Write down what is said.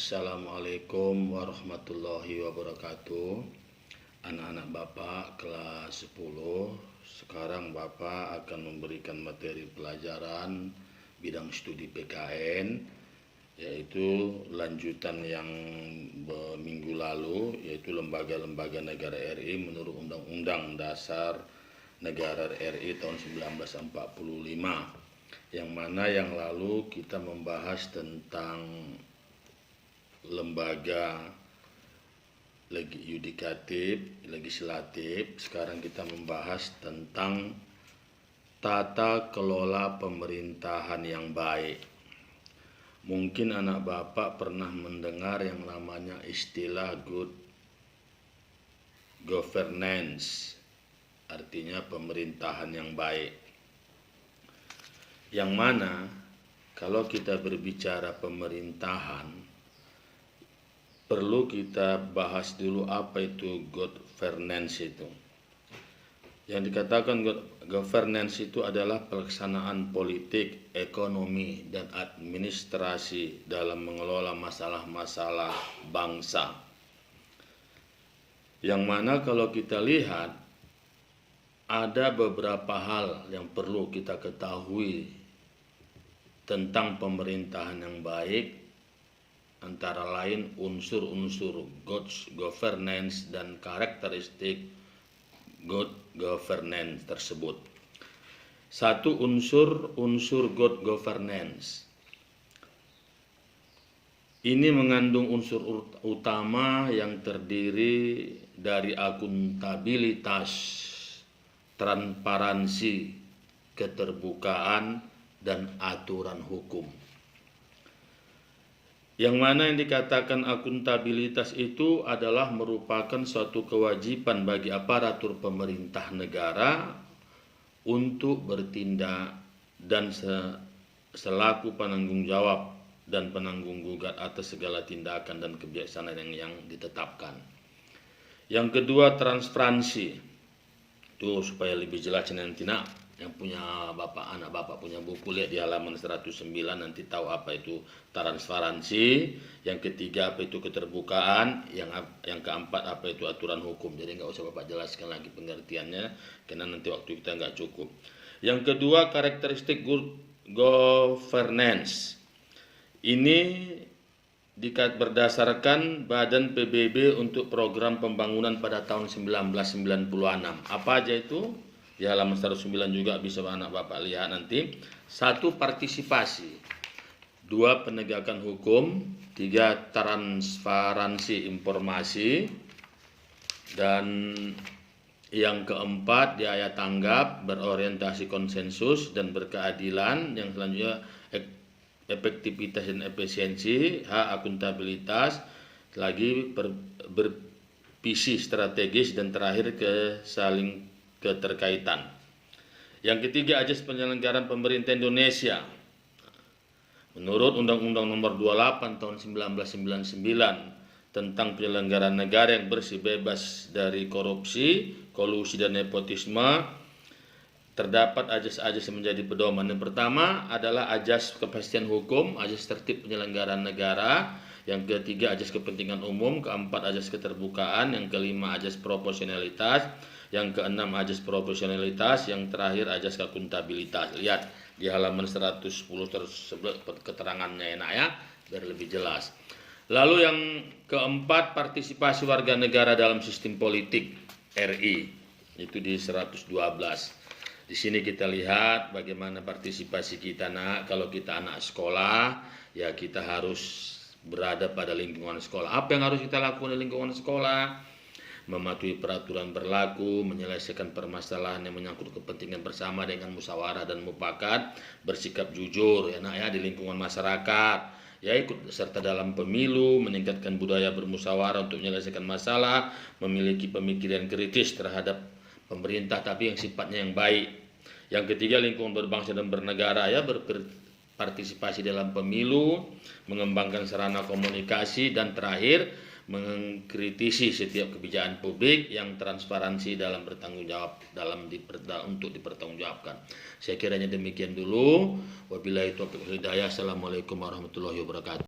Assalamualaikum warahmatullahi wabarakatuh. Anak-anak Bapak kelas 10, sekarang Bapak akan memberikan materi pelajaran bidang studi PKN, yaitu lanjutan yang minggu lalu, yaitu lembaga-lembaga negara RI menurut Undang-Undang Dasar Negara RI tahun 1945. Yang mana yang lalu kita membahas tentang lembaga yudikatif, legislatif. Sekarang kita membahas tentang tata kelola pemerintahan yang baik. Mungkin anak Bapak pernah mendengar yang namanya istilah good governance, artinya pemerintahan yang baik. Yang mana kalau kita berbicara pemerintahan, perlu kita bahas dulu apa itu good governance itu. Yang dikatakan good governance itu adalah pelaksanaan politik, ekonomi, dan administrasi dalam mengelola masalah-masalah bangsa. Yang mana kalau kita lihat, ada beberapa hal yang perlu kita ketahui tentang pemerintahan yang baik, antara lain unsur-unsur good governance dan karakteristik good governance tersebut. Satu, unsur good governance. Ini mengandung unsur utama yang terdiri dari akuntabilitas, transparansi, keterbukaan, dan aturan hukum. Yang mana yang dikatakan akuntabilitas itu adalah merupakan suatu kewajiban bagi aparatur pemerintah negara untuk bertindak dan selaku penanggung jawab dan penanggung gugat atas segala tindakan dan kebiasaan yang ditetapkan. Yang kedua, transparansi. Itu supaya lebih jelas nanti yang punya anak Bapak punya buku, lihat di halaman 109, nanti tahu apa itu transparansi. Yang ketiga apa itu keterbukaan, yang keempat apa itu aturan hukum. Jadi nggak usah Bapak jelaskan lagi pengertiannya, karena nanti waktu kita nggak cukup. Yang kedua, karakteristik good governance. Ini berdasarkan Badan PBB untuk program pembangunan pada tahun 1996. Apa aja itu? Di halaman 109 juga bisa anak Bapak lihat nanti. 1. Partisipasi. 2. Penegakan hukum. 3. Transparansi informasi. Dan yang keempat, daya tanggap, berorientasi konsensus dan berkeadilan. Yang selanjutnya efektivitas dan efisiensi. Akuntabilitas. Lagi bervisi strategis, dan terakhir saling keterkaitan. Yang ketiga, azas penyelenggaraan pemerintah Indonesia. Menurut Undang-Undang Nomor 28 Tahun 1999 tentang penyelenggaraan negara yang bersih, bebas dari korupsi, kolusi, dan nepotisme, terdapat azas-azas yang menjadi pedoman. Yang pertama adalah azas kepastian hukum, azas tertib penyelenggaraan negara. Yang ketiga, azas kepentingan umum. Keempat, azas keterbukaan. Yang kelima, azas proporsionalitas. Yang keenam, azas proporsionalitas. Yang terakhir, azas akuntabilitas. Lihat di halaman 110 tersebut keterangannya enak ya, biar lebih jelas. Lalu yang keempat, partisipasi warga negara dalam sistem politik RI. Itu di 112. Di sini kita lihat bagaimana partisipasi kita kalau kita anak sekolah, ya kita harus berada pada lingkungan sekolah. Apa yang harus kita lakukan di lingkungan sekolah? Mematuhi peraturan berlaku, menyelesaikan permasalahan yang menyangkut kepentingan bersama dengan musyawarah dan mufakat, bersikap jujur di lingkungan masyarakat, ikut serta dalam pemilu, meningkatkan budaya bermusyawarah untuk menyelesaikan masalah, memiliki pemikiran kritis terhadap pemerintah tapi yang sifatnya yang baik. Yang ketiga, lingkungan berbangsa dan bernegara, berpartisipasi dalam pemilu, mengembangkan sarana komunikasi, dan terakhir mengkritisi setiap kebijakan publik yang transparansi dalam bertanggung jawab untuk dipertanggungjawabkan. Saya kiranya demikian dulu. Wabillahi taufiq wal hidayah. Assalamualaikum warahmatullahi wabarakatuh.